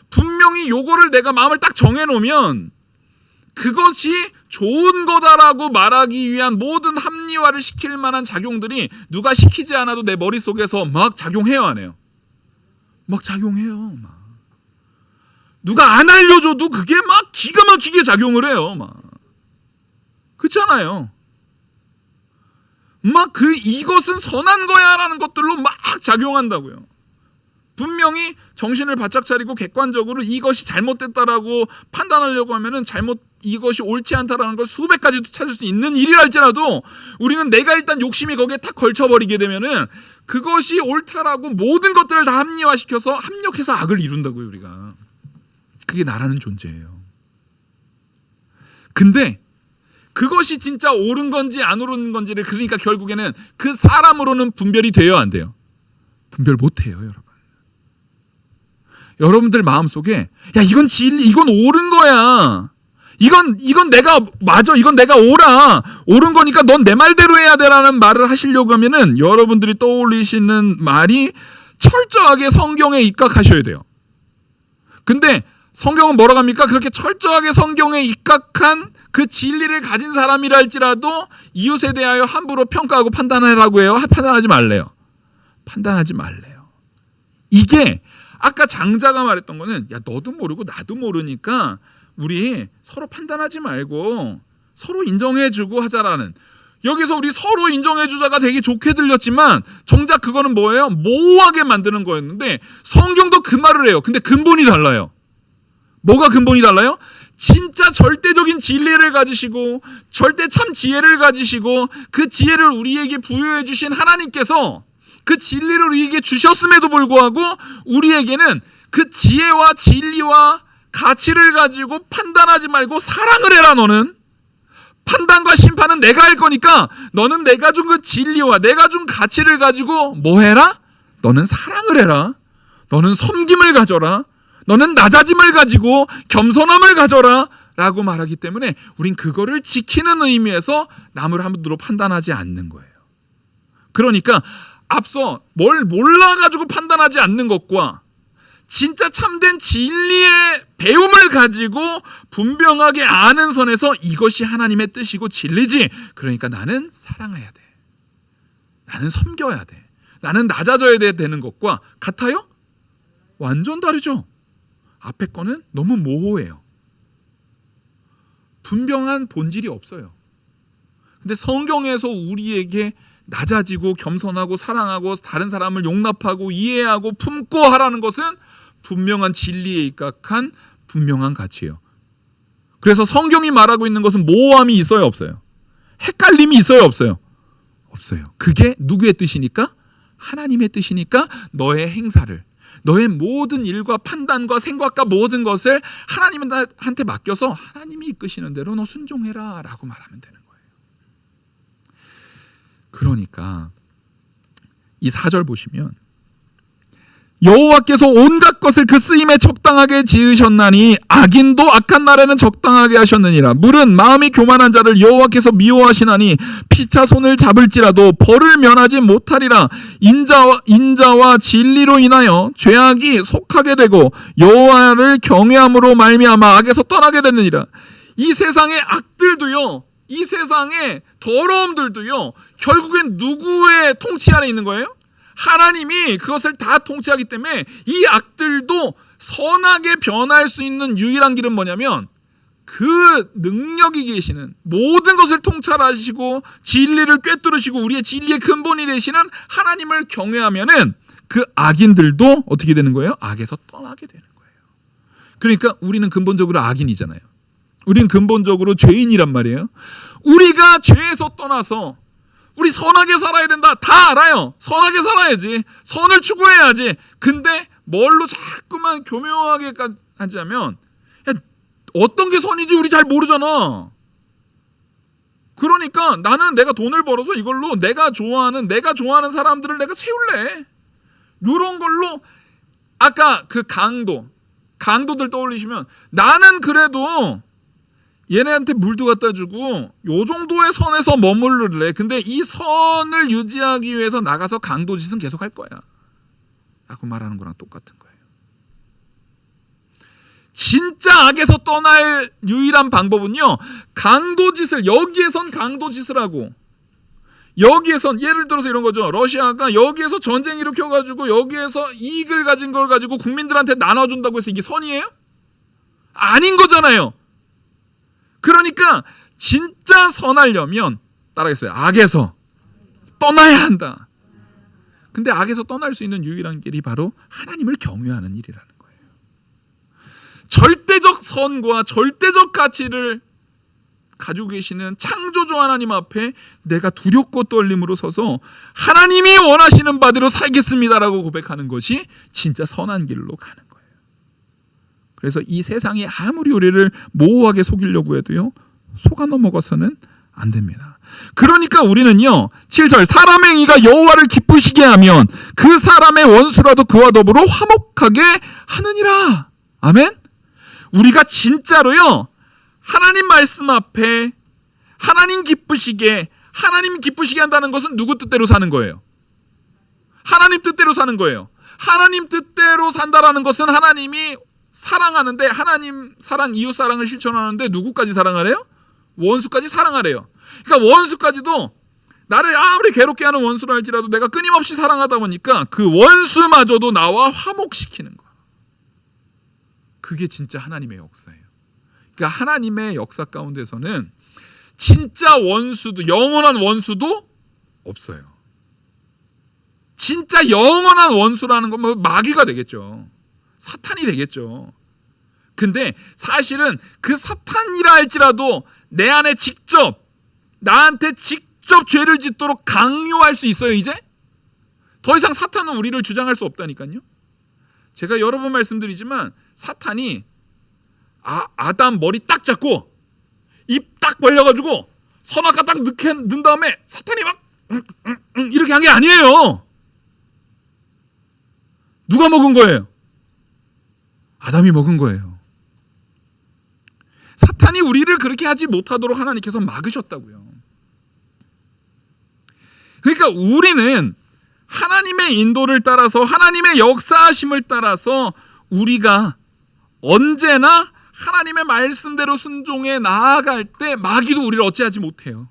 분명히 요거를 내가 마음을 딱 정해놓으면 그것이 좋은 거다라고 말하기 위한 모든 합리화를 시킬 만한 작용들이 누가 시키지 않아도 내 머릿속에서 막 작용해요, 안 해요? 막 작용해요. 막. 누가 안 알려줘도 그게 막 기가 막히게 작용을 해요. 막. 그렇잖아요. 막 이것은 선한 거야라는 것들로 막 작용한다고요. 분명히 정신을 바짝 차리고 객관적으로 이것이 잘못됐다라고 판단하려고 하면은 이것이 옳지 않다라는 걸 수백 가지도 찾을 수 있는 일이라 할지라도, 우리는 내가 일단 욕심이 거기에 탁 걸쳐버리게 되면은 그것이 옳다라고 모든 것들을 다 합리화시켜서 합력해서 악을 이룬다고요, 우리가. 그게 나라는 존재예요. 근데 그것이 진짜 옳은 건지 안 옳은 건지를, 그러니까 결국에는 그 사람으로는 분별이 돼요, 안 돼요? 분별 못 해요, 여러분. 여러분들 마음속에 이건 진리, 이건 옳은 거야. 이건 내가 맞아. 이건 내가 옳은 거니까 넌 내 말대로 해야 돼라는 말을 하시려고 하면은 여러분들이 떠올리시는 말이 철저하게 성경에 입각하셔야 돼요. 근데 성경은 뭐라고 합니까? 그렇게 철저하게 성경에 입각한 그 진리를 가진 사람이라 할지라도 이웃에 대하여 함부로 평가하고 판단하라고 해요. 판단하지 말래요. 판단하지 말래요. 이게 아까 장자가 말했던 거는 야 너도 모르고 나도 모르니까 우리 서로 판단하지 말고 서로 인정해주고 하자라는, 여기서 우리 서로 인정해주자가 되게 좋게 들렸지만 정작 그거는 뭐예요? 모호하게 만드는 거였는데 성경도 그 말을 해요. 근데 근본이 달라요. 뭐가 근본이 달라요? 진짜 절대적인 진리를 가지시고 절대 참 지혜를 가지시고 그 지혜를 우리에게 부여해 주신 하나님께서 그 진리를 우리에게 주셨음에도 불구하고 우리에게는 그 지혜와 진리와 가치를 가지고 판단하지 말고 사랑을 해라. 너는 판단과 심판은 내가 할 거니까 너는 내가 준 그 진리와 내가 준 가치를 가지고 뭐 해라? 너는 사랑을 해라. 너는 섬김을 가져라. 너는 낮아짐을 가지고 겸손함을 가져라 라고 말하기 때문에 우린 그거를 지키는 의미에서 남을 함부로 판단하지 않는 거예요. 그러니까 앞서 뭘 몰라가지고 판단하지 않는 것과 진짜 참된 진리의 배움을 가지고 분명하게 아는 선에서 이것이 하나님의 뜻이고 진리지, 그러니까 나는 사랑해야 돼, 나는 섬겨야 돼, 나는 낮아져야 되는 것과 같아요? 완전 다르죠. 앞에 거는 너무 모호해요. 분명한 본질이 없어요. 근데 성경에서 우리에게 낮아지고 겸손하고 사랑하고 다른 사람을 용납하고 이해하고 품고 하라는 것은 분명한 진리에 입각한 분명한 가치예요. 그래서 성경이 말하고 있는 것은 모호함이 있어요, 없어요? 헷갈림이 있어요, 없어요? 없어요. 그게 누구의 뜻이니까? 하나님의 뜻이니까 너의 행사를, 너의 모든 일과 판단과 생각과 모든 것을 하나님한테 맡겨서 하나님이 이끄시는 대로 너 순종해라 라고 말하면 되는 거예요. 그러니까 이 4절 보시면 여호와께서 온갖 것을 그 쓰임에 적당하게 지으셨나니 악인도 악한 날에는 적당하게 하셨느니라. 물은 마음이 교만한 자를 여호와께서 미워하시나니 피차 손을 잡을지라도 벌을 면하지 못하리라. 인자와 진리로 인하여 죄악이 속하게 되고 여호와를 경외함으로 말미암아 악에서 떠나게 되느니라. 이 세상의 악들도요, 이 세상의 더러움들도요, 결국엔 누구의 통치 아래 있는 거예요? 하나님이 그것을 다 통치하기 때문에 이 악들도 선하게 변할 수 있는 유일한 길은 뭐냐면 그 능력이 계시는, 모든 것을 통찰하시고 진리를 꿰뚫으시고 우리의 진리의 근본이 되시는 하나님을 경외하면은 그 악인들도 어떻게 되는 거예요? 악에서 떠나게 되는 거예요. 그러니까 우리는 근본적으로 악인이잖아요. 우리는 근본적으로 죄인이란 말이에요. 우리가 죄에서 떠나서 우리 선하게 살아야 된다, 다 알아요. 선하게 살아야지, 선을 추구해야지. 근데 뭘로 자꾸만 교묘하게 하자면 어떤 게 선인지 우리 잘 모르잖아. 그러니까 나는 내가 돈을 벌어서 이걸로 내가 좋아하는 사람들을 내가 채울래. 이런 걸로 아까 그 강도들 떠올리시면 나는 그래도 얘네한테 물도 갖다 주고 요 정도의 선에서 머무르래. 근데 이 선을 유지하기 위해서 나가서 강도짓은 계속 할 거야 라고 말하는 거랑 똑같은 거예요. 진짜 악에서 떠날 유일한 방법은요, 강도짓을, 여기에선 강도짓을 하고, 여기에선 예를 들어서 이런 거죠. 러시아가 여기에서 전쟁 일으켜가지고 여기에서 이익을 가진 걸 가지고 국민들한테 나눠준다고 해서 이게 선이에요? 아닌 거잖아요. 그러니까 진짜 선하려면 따라하겠어요. 악에서 떠나야 한다. 근데 악에서 떠날 수 있는 유일한 길이 바로 하나님을 경외하는 일이라는 거예요. 절대적 선과 절대적 가치를 가지고 계시는 창조주 하나님 앞에 내가 두렵고 떨림으로 서서 하나님이 원하시는 바대로 살겠습니다라고 고백하는 것이 진짜 선한 길로 가는 거예요. 그래서 이 세상이 아무리 우리를 모호하게 속이려고 해도요, 속아 넘어가서는 안 됩니다. 그러니까 우리는요, 7절 사람의 행위가 여호와를 기쁘시게 하면 그 사람의 원수라도 그와 더불어 화목하게 하느니라. 아멘. 우리가 진짜로요, 하나님 말씀 앞에 하나님 기쁘시게 한다는 것은 누구 뜻대로 사는 거예요? 하나님 뜻대로 사는 거예요. 하나님 뜻대로 산다라는 것은 하나님이 사랑하는데, 하나님 사랑, 이웃 사랑을 실천하는데 누구까지 사랑하래요? 원수까지 사랑하래요. 그러니까 원수까지도 나를 아무리 괴롭게 하는 원수라 할지라도 내가 끊임없이 사랑하다 보니까 그 원수마저도 나와 화목시키는 거야. 그게 진짜 하나님의 역사예요. 그러니까 하나님의 역사 가운데서는 진짜 원수도, 영원한 원수도 없어요. 진짜 영원한 원수라는 건 뭐 마귀가 되겠죠. 사탄이 되겠죠. 근데 사실은 그 사탄이라 할지라도 내 안에 직접, 나한테 직접 죄를 짓도록 강요할 수 있어요, 이제? 더 이상 사탄은 우리를 주장할 수 없다니까요. 제가 여러 번 말씀드리지만 사탄이 아담 머리 딱 잡고 입 딱 벌려가지고 선악과 딱 넣은 다음에 사탄이 막 이렇게 한 게 아니에요. 누가 먹은 거예요? 아담이 먹은 거예요. 사탄이 우리를 그렇게 하지 못하도록 하나님께서 막으셨다고요. 그러니까 우리는 하나님의 인도를 따라서, 하나님의 역사하심을 따라서 우리가 언제나 하나님의 말씀대로 순종해 나아갈 때 마귀도 우리를 어찌하지 못해요.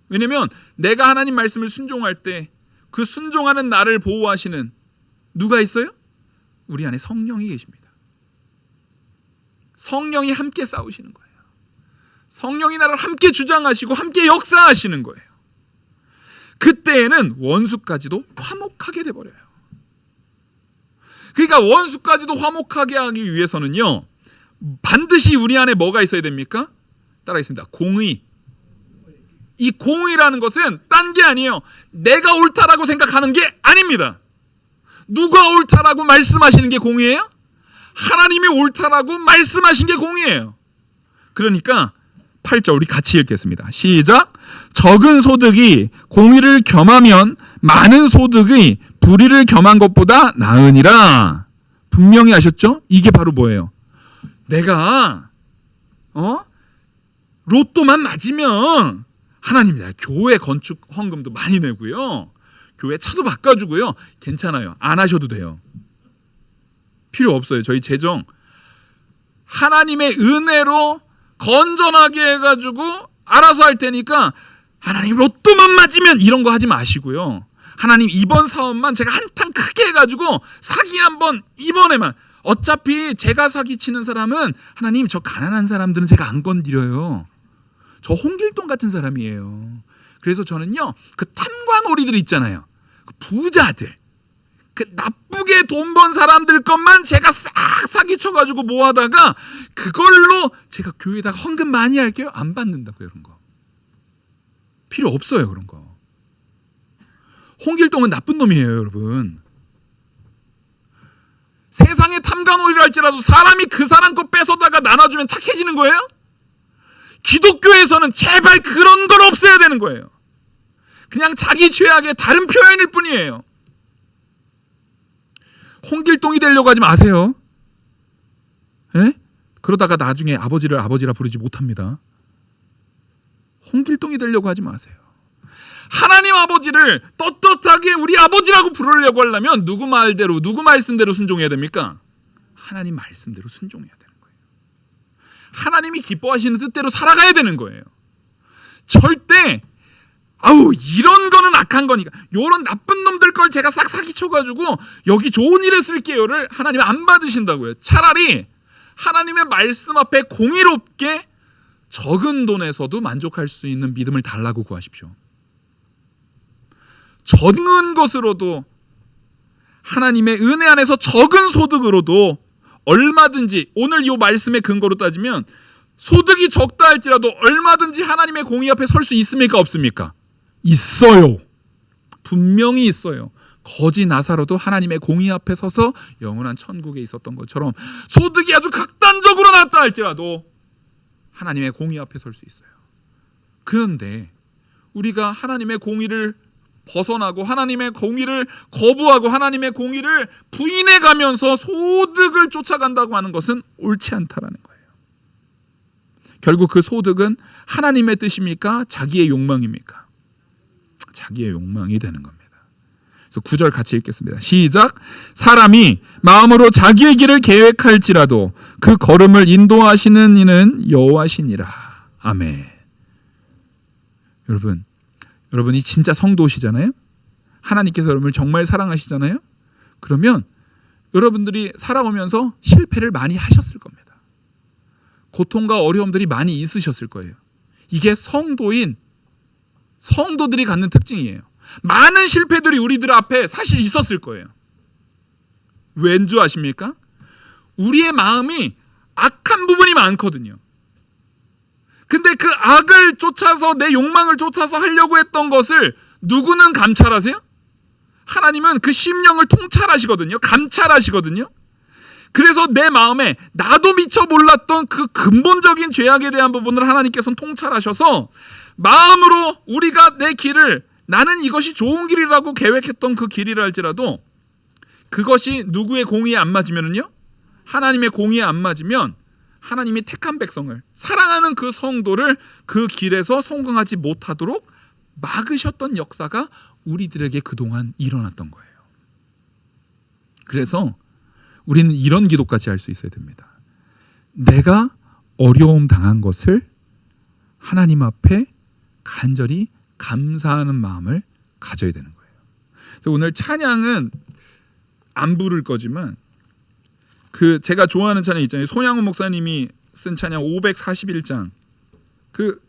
왜냐하면 내가 하나님 말씀을 순종할 때 그 순종하는 나를 보호하시는 누가 있어요? 우리 안에 성령이 계십니다. 성령이 함께 싸우시는 거예요. 성령이 나를 함께 주장하시고 함께 역사하시는 거예요. 그때에는 원수까지도 화목하게 돼버려요. 그러니까 원수까지도 화목하게 하기 위해서는요, 반드시 우리 안에 뭐가 있어야 됩니까? 따라하겠습니다. 공의. 이 공의라는 것은 딴 게 아니에요. 내가 옳다라고 생각하는 게 아닙니다. 누가 옳다라고 말씀하시는 게 공의예요? 하나님이 옳다라고 말씀하신 게 공의예요. 그러니까 8절 우리 같이 읽겠습니다. 시작. 적은 소득이 공의를 겸하면 많은 소득의 불의를 겸한 것보다 나으니라. 분명히 하셨죠? 이게 바로 뭐예요? 내가 로또만 맞으면 하나님이다. 교회 건축 헌금도 많이 내고요. 교회 차도 바꿔주고요. 괜찮아요. 안 하셔도 돼요. 필요 없어요. 저희 재정 하나님의 은혜로 건전하게 해가지고 알아서 할 테니까 하나님 로또만 맞으면 이런 거 하지 마시고요. 하나님 이번 사업만 제가 한탕 크게 해가지고 사기 한번 이번에만, 어차피 제가 사기치는 사람은 하나님 저 가난한 사람들은 제가 안 건드려요. 저 홍길동 같은 사람이에요. 그래서 저는요, 그 탐관오리들 있잖아요. 그 부자들, 그 나쁘게 돈 번 사람들 것만 제가 싹 사기쳐가지고 모아다가 그걸로 제가 교회에다가 헌금 많이 할게요. 안 받는다고요. 그런 거 필요 없어요. 그런 거. 홍길동은 나쁜 놈이에요, 여러분. 세상에 탐관오리를 할지라도 사람이 그 사람 거 뺏어다가 나눠주면 착해지는 거예요? 기독교에서는 제발 그런 걸 없애야 되는 거예요. 그냥 자기 죄악의 다른 표현일 뿐이에요. 홍길동이 되려고 하지 마세요. 에? 그러다가 나중에 아버지를 아버지라 부르지 못합니다. 홍길동이 되려고 하지 마세요. 하나님 아버지를 떳떳하게 우리 아버지라고 부르려고 하려면 누구 말대로, 누구 말씀대로 순종해야 됩니까? 하나님 말씀대로 순종해야 되는 거예요. 하나님이 기뻐하시는 뜻대로 살아가야 되는 거예요. 절대 이런 거는 악한 거니까, 요런 나쁜 놈들 걸 제가 싹 사기쳐가지고 여기 좋은 일에 쓸게요를 하나님 안 받으신다고요. 차라리 하나님의 말씀 앞에 공의롭게 적은 돈에서도 만족할 수 있는 믿음을 달라고 구하십시오. 적은 것으로도, 하나님의 은혜 안에서 적은 소득으로도 얼마든지, 오늘 이 말씀의 근거로 따지면 소득이 적다 할지라도 얼마든지 하나님의 공의 앞에 설 수 있습니까? 없습니까? 있어요. 분명히 있어요. 거지 나사로도 하나님의 공의 앞에 서서 영원한 천국에 있었던 것처럼 소득이 아주 극단적으로 낮다 할지라도 하나님의 공의 앞에 설 수 있어요. 그런데 우리가 하나님의 공의를 벗어나고 하나님의 공의를 거부하고 하나님의 공의를 부인해 가면서 소득을 쫓아간다고 하는 것은 옳지 않다라는 거예요. 결국 그 소득은 하나님의 뜻입니까? 자기의 욕망입니까? 자기의 욕망이 되는 겁니다. 그래서 9절 같이 읽겠습니다. 시작. 사람이 마음으로 자기의 길을 계획할지라도 그 걸음을 인도하시는 이는 여호와시니라. 아멘. 여러분이 진짜 성도시잖아요. 하나님께서 여러분을 정말 사랑하시잖아요. 그러면 여러분들이 살아오면서 실패를 많이 하셨을 겁니다. 고통과 어려움들이 많이 있으셨을 거예요. 이게 성도들이 갖는 특징이에요. 많은 실패들이 우리들 앞에 사실 있었을 거예요. 왠 줄 아십니까? 우리의 마음이 악한 부분이 많거든요. 근데 그 악을 쫓아서, 내 욕망을 쫓아서 하려고 했던 것을 누구는 감찰하세요? 하나님은 그 심령을 통찰하시거든요. 감찰하시거든요. 그래서 내 마음에 나도 미처 몰랐던 그 근본적인 죄악에 대한 부분을 하나님께서는 통찰하셔서 마음으로 우리가 내 길을, 나는 이것이 좋은 길이라고 계획했던 그 길이라 할지라도 그것이 누구의 공의에 안 맞으면요, 하나님의 공의에 안 맞으면 하나님이 택한 백성을, 사랑하는 그 성도를 그 길에서 성공하지 못하도록 막으셨던 역사가 우리들에게 그동안 일어났던 거예요. 그래서 우리는 이런 기도까지 할 수 있어야 됩니다. 내가 어려움 당한 것을 하나님 앞에 간절히 감사하는 마음을 가져야 되는 거예요. 그래서 오늘 찬양은 안 부를 거지만 제가 좋아하는 찬양 있잖아요. 손양훈 목사님이 쓴 찬양 541장 그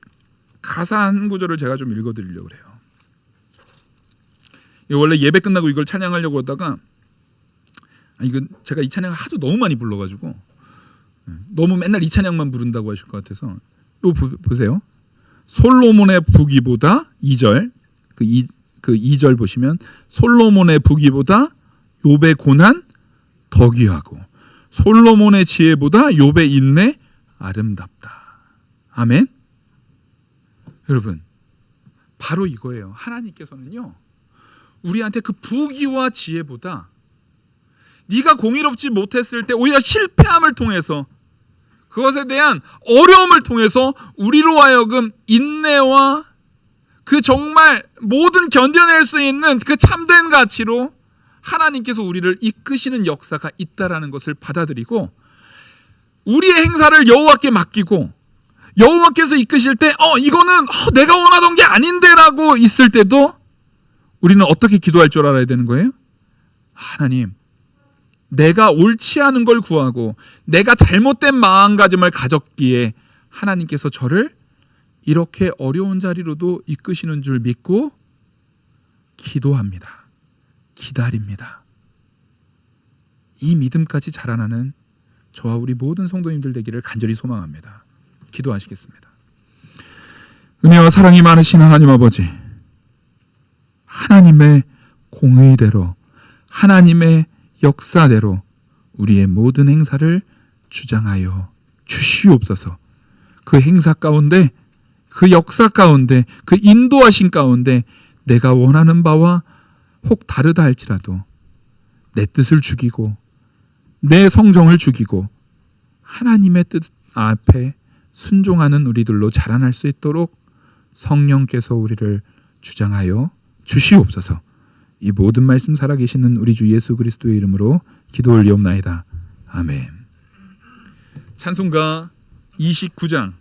가사 한 구절을 제가 좀 읽어드리려고 그래요. 원래 예배 끝나고 이걸 찬양하려고 하다가 이건 제가 이 찬양을 하도 너무 많이 불러가지고 너무 맨날 이 찬양만 부른다고 하실 것 같아서 이거 보세요. 솔로몬의 부귀보다 2절 그 2절 보시면 솔로몬의 부귀보다 욥의 고난 더 귀하고 솔로몬의 지혜보다 욥의 인내 아름답다. 아멘. 여러분, 바로 이거예요. 하나님께서는요, 우리한테 그 부귀와 지혜보다 네가 공의롭지 못했을 때 오히려 실패함을 통해서, 그것에 대한 어려움을 통해서 우리로 하여금 인내와 그 정말 모든 견뎌낼 수 있는 그 참된 가치로 하나님께서 우리를 이끄시는 역사가 있다라는 것을 받아들이고, 우리의 행사를 여호와께 맡기고 여호와께서 이끄실 때 이거는 내가 원하던 게 아닌데라고 있을 때도 우리는 어떻게 기도할 줄 알아야 되는 거예요? 하나님, 내가 옳지 않은 걸 구하고 내가 잘못된 마음가짐을 가졌기에 하나님께서 저를 이렇게 어려운 자리로도 이끄시는 줄 믿고 기도합니다. 기다립니다. 이 믿음까지 자라나는 저와 우리 모든 성도님들 되기를 간절히 소망합니다. 기도하시겠습니다. 은혜와 사랑이 많으신 하나님 아버지, 하나님의 공의대로, 하나님의 역사대로 우리의 모든 행사를 주장하여 주시옵소서. 그 행사 가운데, 그 역사 가운데, 그 인도하신 가운데 내가 원하는 바와 혹 다르다 할지라도 내 뜻을 죽이고 내 성정을 죽이고 하나님의 뜻 앞에 순종하는 우리들로 자라날 수 있도록 성령께서 우리를 주장하여 주시옵소서. 이 모든 말씀 살아계시는 우리 주 예수 그리스도의 이름으로 기도 올리옵나이다. 아멘. 찬송가 29장